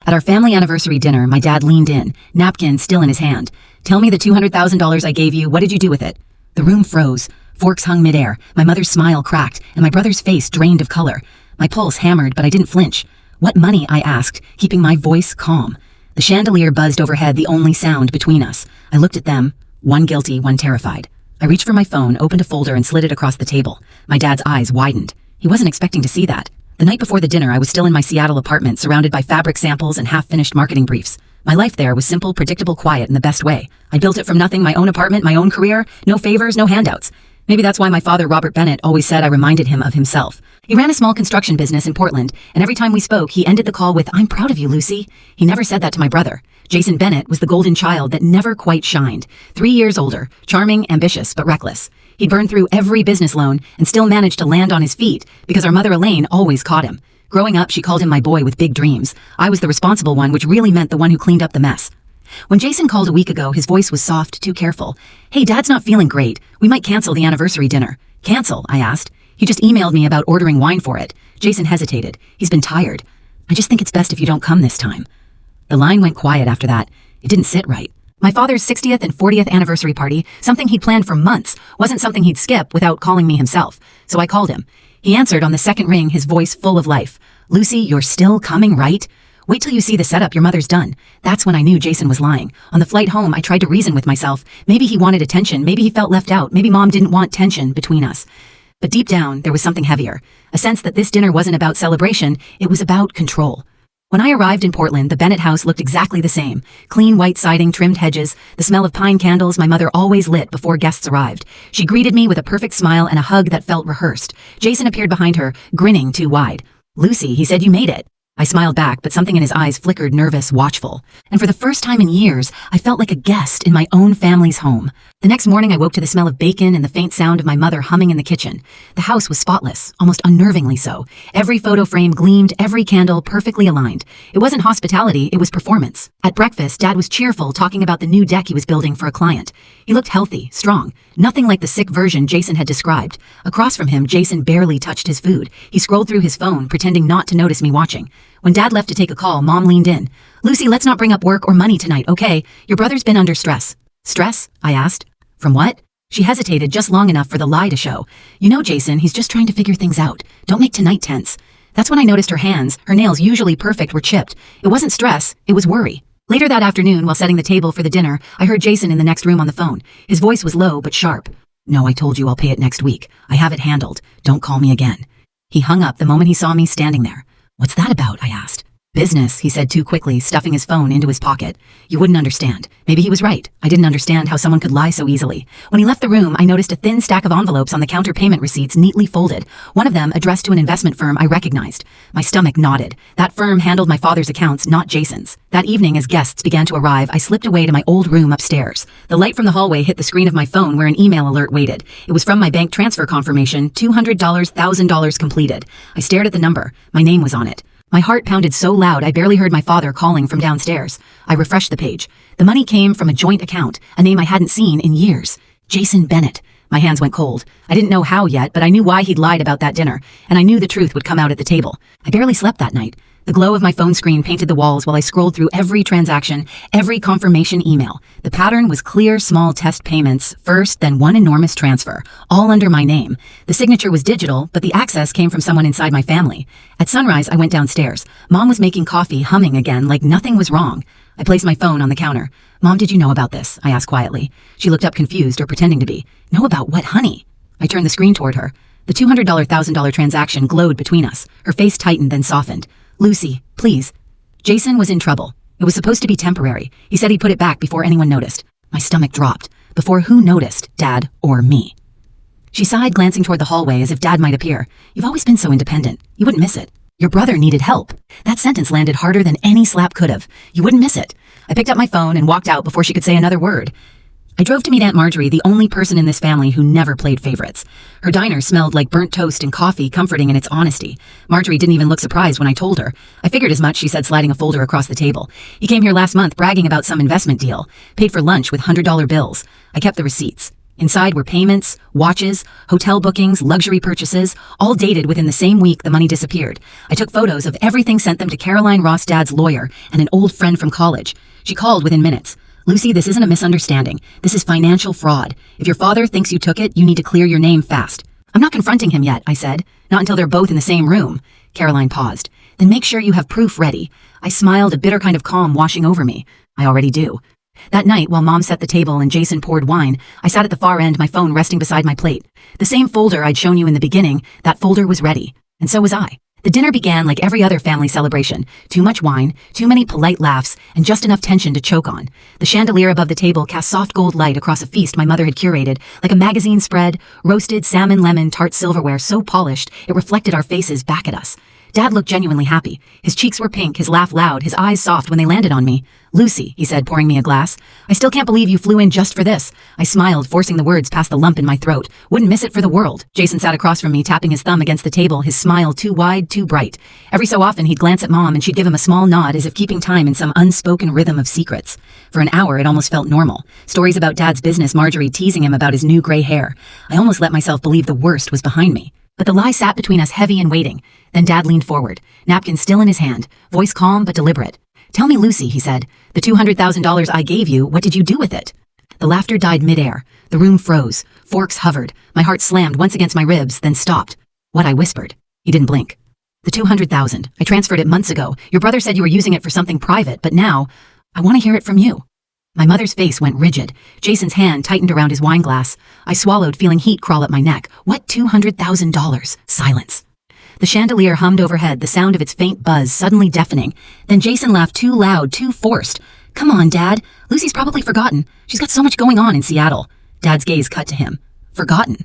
At our family anniversary dinner, my dad leaned in, napkin still in his hand. "Tell me the $200,000 I gave you, what did you do with it?" The room froze. Forks hung midair. My mother's smile cracked, and my brother's face drained of color. My pulse hammered, but I didn't flinch. "What money?" I asked, keeping my voice calm. The chandelier buzzed overhead, the only sound between us. I looked at them, one guilty, one terrified. I reached for my phone, opened a folder, and slid it across the table. My dad's eyes widened. He wasn't expecting to see that. The night before the dinner, I was still in my Seattle apartment, surrounded by fabric samples and half-finished marketing briefs. My life there was simple, predictable, quiet in the best way. I built it from nothing, my own apartment, my own career, no favors, no handouts. Maybe that's why my father, Robert Bennett, always said I reminded him of himself. He ran a small construction business in Portland, and every time we spoke, he ended the call with, "I'm proud of you, Lucy." He never said that to my brother. Jason Bennett was the golden child that never quite shined. 3 years older, charming, ambitious, but reckless. He burned through every business loan and still managed to land on his feet because our mother Elaine always caught him. Growing up, she called him my boy with big dreams. I was the responsible one, which really meant the one who cleaned up the mess. When Jason called a week ago, his voice was soft, too careful. "Hey, Dad's not feeling great. We might cancel the anniversary dinner." "Cancel?" I asked. "He just emailed me about ordering wine for it." Jason hesitated. "He's been tired. I just think it's best if you don't come this time." The line went quiet after that. It didn't sit right. My father's 60th and 40th anniversary party, something he'd planned for months, wasn't something he'd skip without calling me himself. So I called him. He answered on the second ring, his voice full of life. "Lucy, you're still coming, right? Wait till you see the setup your mother's done." That's when I knew Jason was lying. On the flight home, I tried to reason with myself. Maybe he wanted attention. Maybe he felt left out. Maybe Mom didn't want tension between us. But deep down, there was something heavier. A sense that this dinner wasn't about celebration. It was about control. When I arrived in Portland, the Bennett house looked exactly the same. Clean white siding, trimmed hedges, the smell of pine candles my mother always lit before guests arrived. She greeted me with a perfect smile and a hug that felt rehearsed. Jason appeared behind her, grinning too wide. "Lucy," he said, "you made it." I smiled back, but something in his eyes flickered, nervous, watchful. And for the first time in years, I felt like a guest in my own family's home. The next morning, I woke to the smell of bacon and the faint sound of my mother humming in the kitchen. The house was spotless, almost unnervingly so. Every photo frame gleamed, every candle perfectly aligned. It wasn't hospitality, it was performance. At breakfast, Dad was cheerful, talking about the new deck he was building for a client. He looked healthy, strong, nothing like the sick version Jason had described. Across from him, Jason barely touched his food. He scrolled through his phone, pretending not to notice me watching. When Dad left to take a call, Mom leaned in. "Lucy, let's not bring up work or money tonight, okay? Your brother's been under stress." "Stress?" I asked. "From what?" She hesitated just long enough for the lie to show. "You know, Jason, he's just trying to figure things out. Don't make tonight tense." That's when I noticed her hands, her nails usually perfect, were chipped. It wasn't stress, it was worry. Later that afternoon, while setting the table for the dinner, I heard Jason in the next room on the phone. His voice was low but sharp. "No, I told you I'll pay it next week. I have it handled. Don't call me again." He hung up the moment he saw me standing there. "What's that about?" I asked. "Business," he said too quickly, stuffing his phone into his pocket. "You wouldn't understand." Maybe he was right. I didn't understand how someone could lie so easily. When he left the room, I noticed a thin stack of envelopes on the counter, payment receipts neatly folded. One of them addressed to an investment firm I recognized. My stomach knotted. That firm handled my father's accounts, not Jason's. That evening, as guests began to arrive, I slipped away to my old room upstairs. The light from the hallway hit the screen of my phone where an email alert waited. It was from my bank transfer confirmation, $200, $1,000 completed. I stared at the number. My name was on it. My heart pounded so loud I barely heard my father calling from downstairs. I refreshed the page. The money came from a joint account, a name I hadn't seen in years. Jason Bennett. My hands went cold. I didn't know how yet, but I knew why he'd lied about that dinner, and I knew the truth would come out at the table. I barely slept that night. The glow of my phone screen painted the walls while I scrolled through every transaction, every confirmation email. The pattern was clear, small test payments, first, then one enormous transfer, all under my name. The signature was digital, but the access came from someone inside my family. At sunrise, I went downstairs. Mom was making coffee, humming again, like nothing was wrong. I placed my phone on the counter. "Mom, did you know about this?" I asked quietly. She looked up confused, or pretending to be. "Know about what, honey?" I turned the screen toward her. The $200, $1,000 transaction glowed between us. Her face tightened, then softened. "Lucy, please." Jason was in trouble. It was supposed to be temporary. He said he'd put it back before anyone noticed. My stomach dropped. Before who noticed, Dad or me? She sighed, glancing toward the hallway as if Dad might appear. "You've always been so independent. You wouldn't miss it. Your brother needed help." That sentence landed harder than any slap could have. You wouldn't miss it. I picked up my phone and walked out before she could say another word. I drove to meet Aunt Marjorie, the only person in this family who never played favorites. Her diner smelled like burnt toast and coffee, comforting in its honesty. Marjorie didn't even look surprised when I told her. "I figured as much," she said, sliding a folder across the table. "He came here last month bragging about some investment deal. Paid for lunch with $100 bills. I kept the receipts." Inside were payments, watches, hotel bookings, luxury purchases, all dated within the same week the money disappeared. I took photos of everything, sent them to Caroline Ross, Dad's lawyer, and an old friend from college. She called within minutes. Lucy, this isn't a misunderstanding. This is financial fraud. If your father thinks you took it, you need to clear your name fast. I'm not confronting him yet, I said. Not until they're both in the same room. Caroline paused. Then make sure you have proof ready. I smiled, a bitter kind of calm washing over me. I already do. That night, while Mom set the table and Jason poured wine, I sat at the far end, my phone resting beside my plate. The same folder I'd shown you in the beginning, that folder was ready. And so was I. The dinner began like every other family celebration. Too much wine, too many polite laughs, and just enough tension to choke on. The chandelier above the table cast soft gold light across a feast my mother had curated, like a magazine spread, roasted salmon lemon tart silverware so polished it reflected our faces back at us. Dad looked genuinely happy. His cheeks were pink, his laugh loud, his eyes soft when they landed on me. Lucy, he said, pouring me a glass. I still can't believe you flew in just for this. I smiled, forcing the words past the lump in my throat. Wouldn't miss it for the world. Jason sat across from me, tapping his thumb against the table, his smile too wide, too bright. Every so often he'd glance at Mom and she'd give him a small nod as if keeping time in some unspoken rhythm of secrets. For an hour it almost felt normal. Stories about Dad's business, Marjorie teasing him about his new gray hair. I almost let myself believe the worst was behind me. But the lie sat between us, heavy and waiting. Then Dad leaned forward, napkin still in his hand, voice calm but deliberate. Tell me, Lucy, he said, the $200,000 I gave you, what did you do with it? The laughter died midair. The room froze. Forks hovered. My heart slammed once against my ribs, then stopped. What, I whispered. He didn't blink. The $200,000. I transferred it months ago. Your brother said you were using it for something private, but now, I want to hear it from you. My mother's face went rigid. Jason's hand tightened around his wine glass. I swallowed, feeling heat crawl up my neck. What $200,000? Silence. The chandelier hummed overhead, the sound of its faint buzz suddenly deafening. Then Jason laughed too loud, too forced. Come on, Dad. Lucy's probably forgotten. She's got so much going on in Seattle. Dad's gaze cut to him. Forgotten?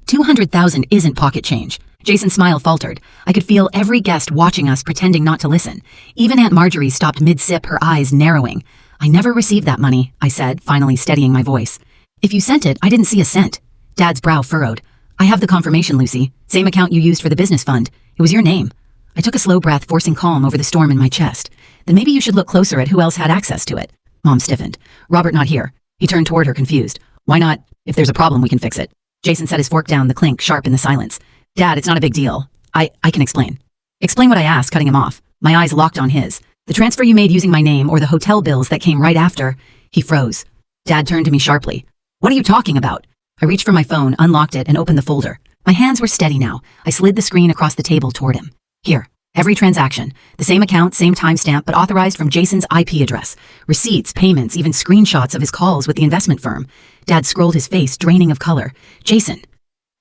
200,000 isn't pocket change. Jason's smile faltered. I could feel every guest watching us pretending not to listen. Even Aunt Marjorie stopped mid-sip, her eyes narrowing. I never received that money, I said, finally steadying my voice. If you sent it, I didn't see a cent. Dad's brow furrowed. I have the confirmation, Lucy. Same account you used for the business fund. It was your name. I took a slow breath, forcing calm over the storm in my chest. Then maybe you should look closer at who else had access to it. Mom stiffened. Robert not here. He turned toward her, confused. Why not? If there's a problem, we can fix it. Jason set his fork down, the clink sharp in the silence. Dad, it's not a big deal. I can explain. Explain what I asked, cutting him off. My eyes locked on his. The transfer you made using my name or the hotel bills that came right after. He froze. Dad turned to me sharply. What are you talking about? I reached for my phone, unlocked it, and opened the folder. My hands were steady now. I slid the screen across the table toward him. Here. Every transaction. The same account, same timestamp, but authorized from Jason's IP address. Receipts, payments, even screenshots of his calls with the investment firm. Dad scrolled his face, draining of color. Jason,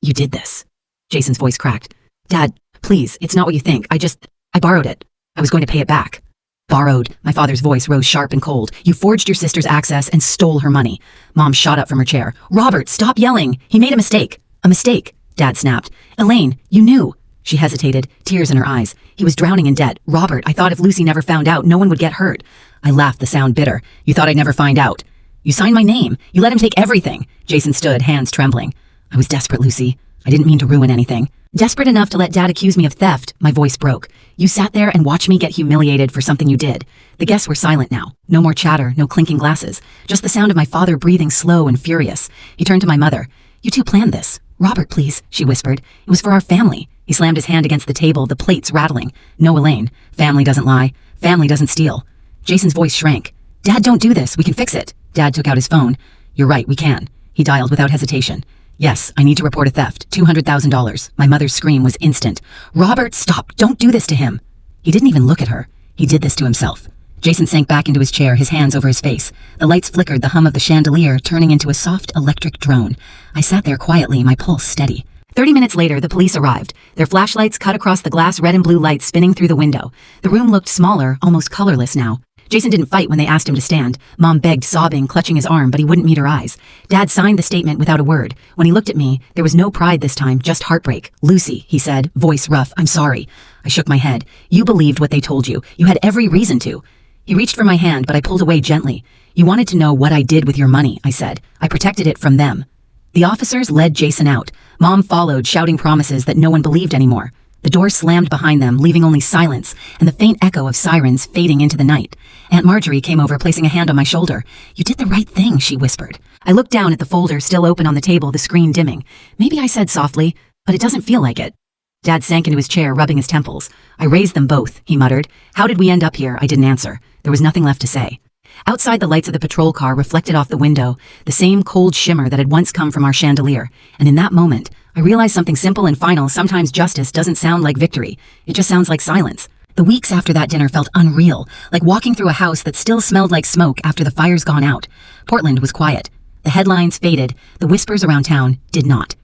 you did this. Jason's voice cracked. Dad, please, it's not what you think. I borrowed it. I was going to pay it back. Borrowed. My father's voice rose sharp and cold. You forged your sister's access and stole her money. Mom shot up from her chair. Robert, stop yelling. He made a mistake. A mistake, Dad snapped. Elaine, you knew. She hesitated, tears in her eyes. He was drowning in debt. Robert, I thought if Lucy never found out, no one would get hurt. I laughed, the sound bitter. You thought I'd never find out. You signed my name. You let him take everything. Jason stood, hands trembling. I was desperate, Lucy. I didn't mean to ruin anything. Desperate enough to let Dad accuse me of theft. My voice broke. You sat there and watched me get humiliated for something you did. The guests were silent now. No more chatter, no clinking glasses. Just the sound of my father breathing slow and furious. He turned to my mother. You two planned this. Robert, please, she whispered. It was for our family. He slammed his hand against the table, the plates rattling. No, Elaine. Family doesn't lie. Family doesn't steal. Jason's voice shrank. Dad, don't do this. We can fix it. Dad took out his phone. You're right, we can. He dialed without hesitation. Yes, I need to report a theft. $200,000. My mother's scream was instant. Robert, stop. Don't do this to him. He didn't even look at her. He did this to himself. Jason sank back into his chair, his hands over his face. The lights flickered, the hum of the chandelier turning into a soft electric drone. I sat there quietly, my pulse steady. 30 minutes later, the police arrived. Their flashlights cut across the glass red and blue lights spinning through the window. The room looked smaller, almost colorless now. Jason didn't fight when they asked him to stand. Mom begged, sobbing, clutching his arm, but he wouldn't meet her eyes. Dad signed the statement without a word. When he looked at me, there was no pride this time, just heartbreak. Lucy, he said, voice rough, I'm sorry. I shook my head. You believed what they told you. You had every reason to. He reached for my hand, but I pulled away gently. You wanted to know what I did with your money, I said. I protected it from them. The officers led Jason out. Mom followed, shouting promises that no one believed anymore. The door slammed behind them, leaving only silence and the faint echo of sirens fading into the night. Aunt Marjorie came over, placing a hand on my shoulder. "You did the right thing," she whispered. I looked down at the folder still open on the table, the screen dimming. Maybe I said softly, "But it doesn't feel like it." Dad sank into his chair, rubbing his temples. "I raised them both," he muttered. "How did we end up here?" I didn't answer. There was nothing left to say. Outside, the lights of the patrol car reflected off the window, the same cold shimmer that had once come from our chandelier. And in that moment, I realized something simple and final. Sometimes justice doesn't sound like victory. It just sounds like silence. The weeks after that dinner felt unreal, like walking through a house that still smelled like smoke after the fire's gone out. Portland was quiet. The headlines faded. The whispers around town did not.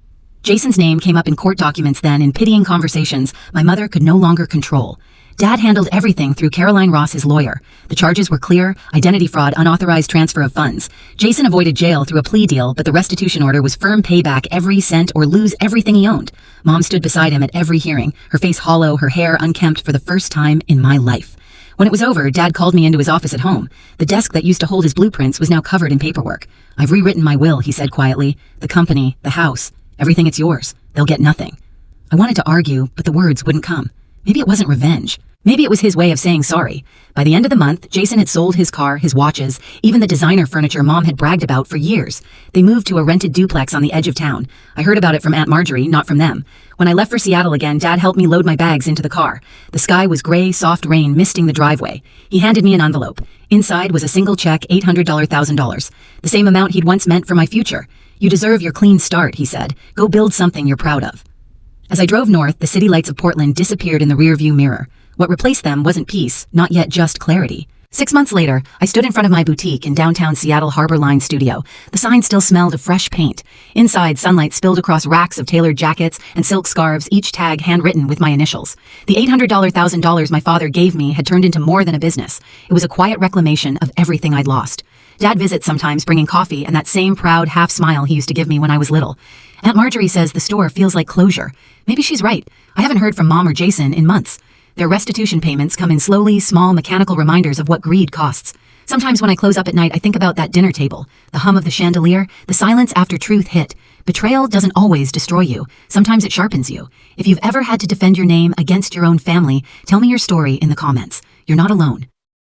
Jason's name came up in court documents then, in pitying conversations my mother could no longer control. Dad handled everything through Caroline Ross, his lawyer. The charges were clear: identity fraud, unauthorized transfer of funds. Jason avoided jail through a plea deal, but the restitution order was firm payback, every cent or lose everything he owned. Mom stood beside him at every hearing, her face hollow, her hair unkempt for the first time in my life. When it was over, Dad called me into his office at home. The desk that used to hold his blueprints was now covered in paperwork. "I've rewritten my will," he said quietly. "The company, the house, everything, it's yours. They'll get nothing." I wanted to argue, but the words wouldn't come. Maybe it wasn't revenge. Maybe it was his way of saying sorry. By the end of the month, Jason had sold his car, his watches, even the designer furniture Mom had bragged about for years. They moved to a rented duplex on the edge of town. I heard about it from Aunt Marjorie, not from them. When I left for Seattle again, Dad helped me load my bags into the car. The sky was gray, soft rain misting the driveway. He handed me an envelope. Inside was a single check, $800,000, the same amount he'd once meant for my future. "You deserve your clean start," he said. "Go build something you're proud of." As I drove north, the city lights of Portland disappeared in the rearview mirror. What replaced them wasn't peace, not yet just clarity. 6 months later, I stood in front of my boutique in downtown Seattle Harbor Line studio. The sign still smelled of fresh paint. Inside, sunlight spilled across racks of tailored jackets and silk scarves, each tag handwritten with my initials. The $800,000 my father gave me had turned into more than a business. It was a quiet reclamation of everything I'd lost. Dad visits sometimes, bringing coffee and that same proud half smile he used to give me when I was little. Aunt Marjorie says the store feels like closure. Maybe she's right. I haven't heard from Mom or Jason in months. Their restitution payments come in slowly, small, mechanical reminders of what greed costs. Sometimes when I close up at night, I think about that dinner table, the hum of the chandelier, the silence after truth hit. Betrayal doesn't always destroy you. Sometimes it sharpens you. If you've ever had to defend your name against your own family, tell me your story in the comments. You're not alone.